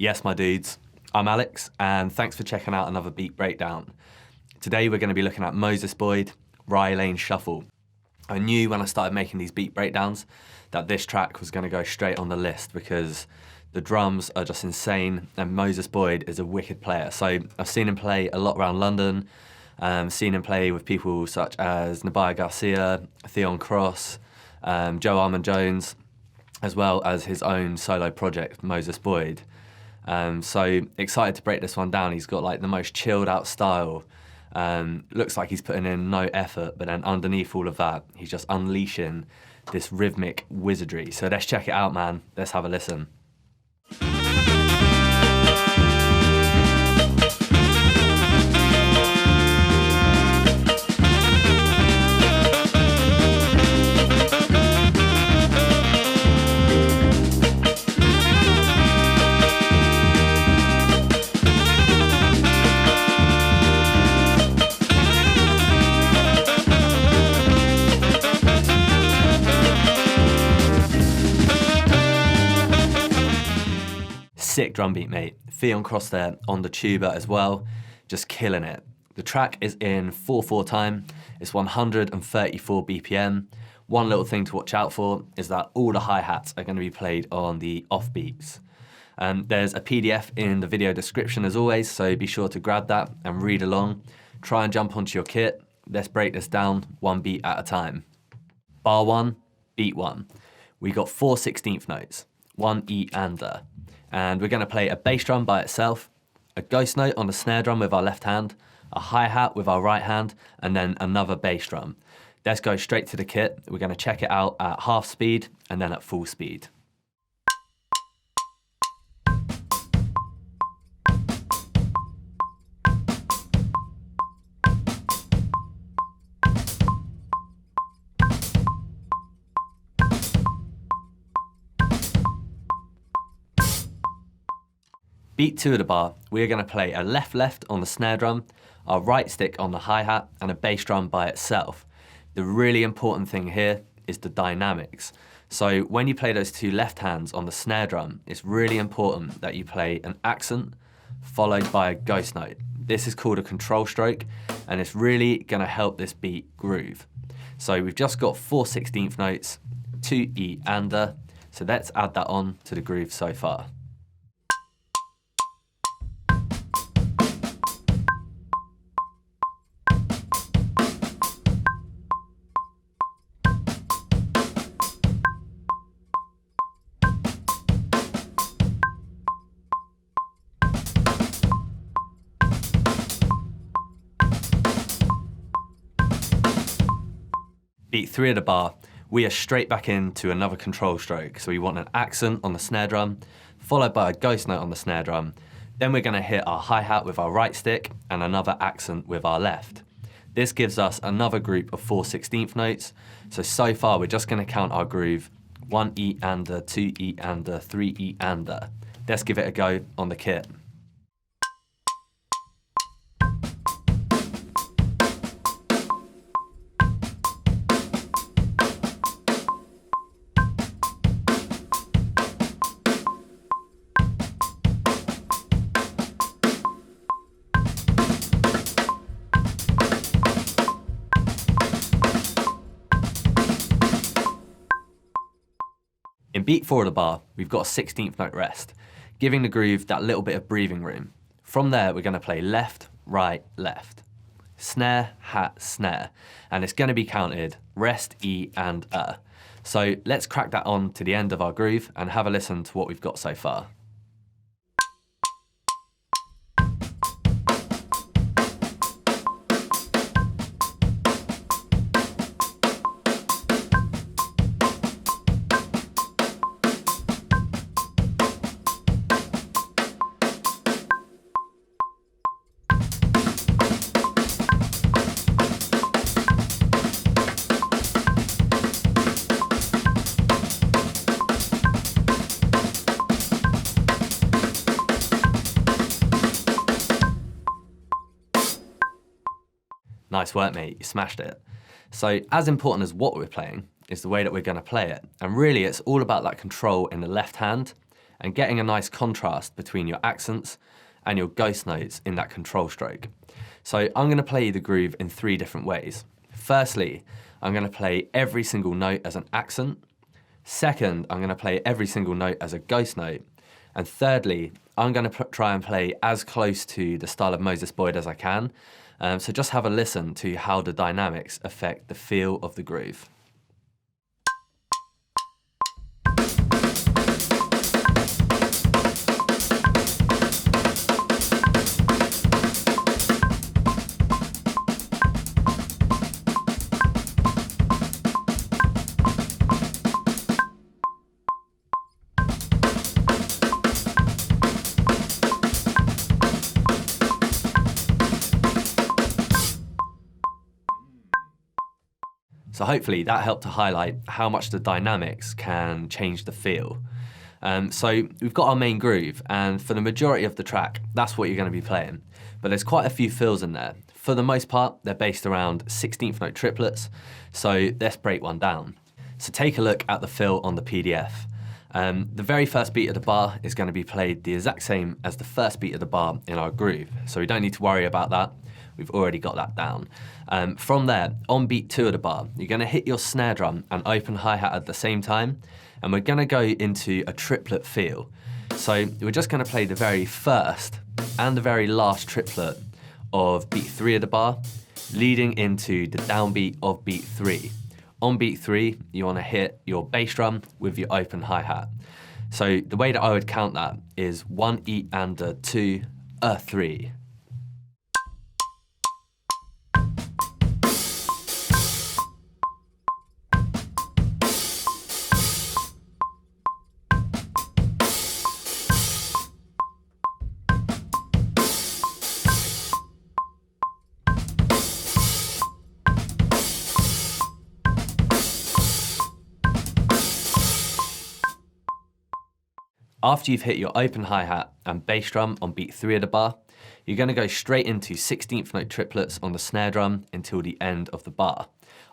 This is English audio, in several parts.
Yes, my dudes, I'm Alex, and thanks for checking out another beat breakdown. Today we're going to be looking at Moses Boyd, Rye Lane Shuffle. I knew when I started making these beat breakdowns that this track was going to go straight on the list because the drums are just insane and Moses Boyd is a wicked player. So I've seen him play a lot around London, seen him play with people such as Nabaya Garcia, Theon Cross, Joe Armand-Jones, as well as his own solo project, Moses Boyd. So excited to break this one down. He's got like the most chilled out style. Looks like he's putting in no effort, but then underneath all of that, he's just unleashing this rhythmic wizardry. So let's check it out, man. Let's have a listen. Sick drum beat, mate. Theon Cross there on the tuba as well, just killing it. The track is in 4/4 time. It's 134 BPM. One little thing to watch out for is that all the hi-hats are going to be played on the offbeats. There's a PDF in the video description as always, so be sure to grab that and read along. Try and jump onto your kit. Let's break this down one beat at a time. Bar 1, beat 1. We got 4/16 notes, 1 E and A. And we're going to play a bass drum by itself, a ghost note on the snare drum with our left hand, a hi-hat with our right hand, and then another bass drum. Let's go straight to the kit. We're going to check it out at half speed and then at full speed. Beat 2 of the bar, we're going to play a left-left on the snare drum, our right stick on the hi-hat, and a bass drum by itself. The really important thing here is the dynamics. So when you play those two left hands on the snare drum, it's really important that you play an accent followed by a ghost note. This is called a control stroke, and it's really going to help this beat groove. So we've just got 4/16 notes, 2 E and A, so let's add that on to the groove so far. Beat 3 of the bar, we are straight back into another control stroke. So we want an accent on the snare drum, followed by a ghost note on the snare drum. Then we're going to hit our hi-hat with our right stick and another accent with our left. This gives us another group of 4/16 notes. So far we're just going to count our groove. 1 E and A, 2 E and A, 3 E and A. Let's give it a go on the kit. In beat 4 of the bar, we've got a 16th note rest, giving the groove that little bit of breathing room. From there, we're going to play left, right, left. Snare, hat, snare. And it's going to be counted rest, E and A. So let's crack that on to the end of our groove and have a listen to what we've got so far. Nice work, mate, you smashed it. So as important as what we're playing is the way that we're going to play it. And really it's all about that control in the left hand and getting a nice contrast between your accents and your ghost notes in that control stroke. So I'm going to play the groove in 3 different ways. Firstly, I'm going to play every single note as an accent. Second, I'm going to play every single note as a ghost note. And thirdly, I'm going to try and play as close to the style of Moses Boyd as I can. So just have a listen to how the dynamics affect the feel of the groove. So hopefully that helped to highlight how much the dynamics can change the feel. So we've got our main groove, and for the majority of the track, that's what you're going to be playing. But there's quite a few fills in there. For the most part, they're based around 16th note triplets, so let's break one down. So take a look at the fill on the PDF. The very first beat of the bar is going to be played the exact same as the first beat of the bar in our groove, so we don't need to worry about that. We've already got that down. From there, on beat 2 of the bar, you're going to hit your snare drum and open hi-hat at the same time, and we're going to go into a triplet feel. So we're just going to play the very first and the very last triplet of beat 3 of the bar, leading into the downbeat of beat 3. On beat 3, you want to hit your bass drum with your open hi-hat. So the way that I would count that is 1 E and a 2, a 3. After you've hit your open hi-hat and bass drum on beat 3 of the bar, you're going to go straight into 16th note triplets on the snare drum until the end of the bar.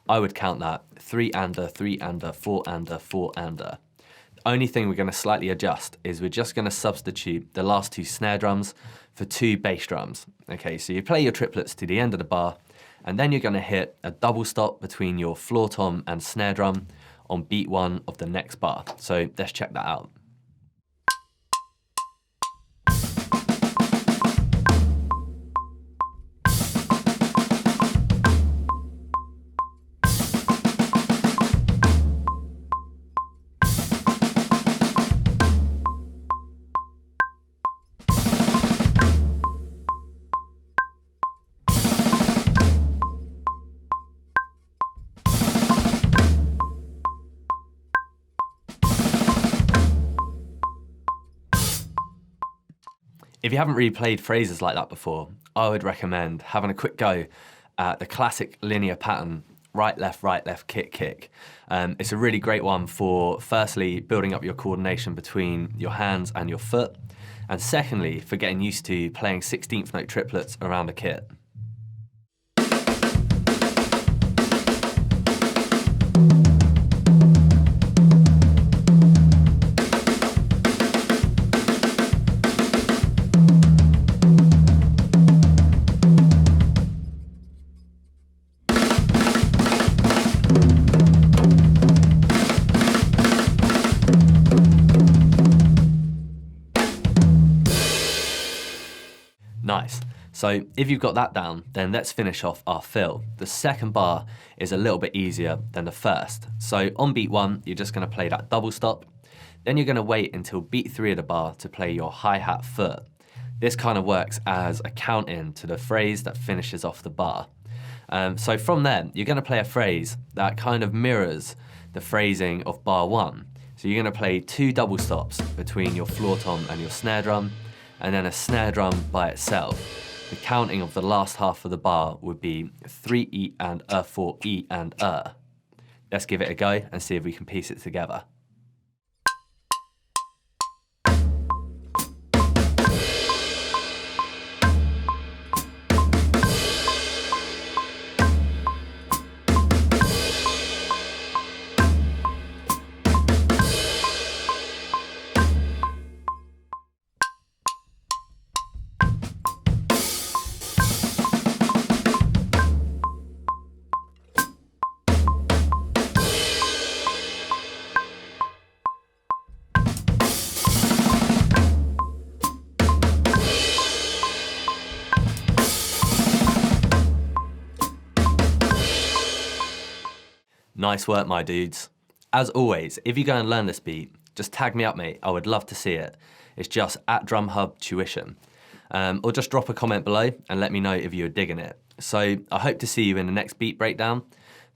I would count that 3 and a, 3 and a, 4 and a, 4 and a. The only thing we're going to slightly adjust is we're just going to substitute the last 2 snare drums for 2 bass drums. Okay, so you play your triplets to the end of the bar, and then you're going to hit a double stop between your floor tom and snare drum on beat 1 of the next bar. So let's check that out. If you haven't really played phrases like that before, I would recommend having a quick go at the classic linear pattern, right, left, kick, kick. It's a really great one for, firstly, building up your coordination between your hands and your foot, and secondly, for getting used to playing 16th note triplets around a kit. Nice. So if you've got that down, then let's finish off our fill. The second bar is a little bit easier than the first. So on beat 1, you're just going to play that double stop. Then you're going to wait until beat 3 of the bar to play your hi-hat foot. This kind of works as a count-in to the phrase that finishes off the bar. So from there, you're going to play a phrase that kind of mirrors the phrasing of bar 1. So you're going to play 2 double stops between your floor tom and your snare drum, and then a snare drum by itself. The counting of the last half of the bar would be 3 E and a, 4 E and a. Let's give it a go and see if we can piece it together. Nice work, my dudes. As always, if you go and learn this beat, just tag me up, mate. I would love to see it. It's just @DrumHubTuition. Or just drop a comment below and let me know if you're digging it. So I hope to see you in the next beat breakdown.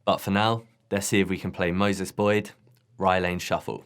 But for now, let's see if we can play Moses Boyd, Rye Lane Shuffle.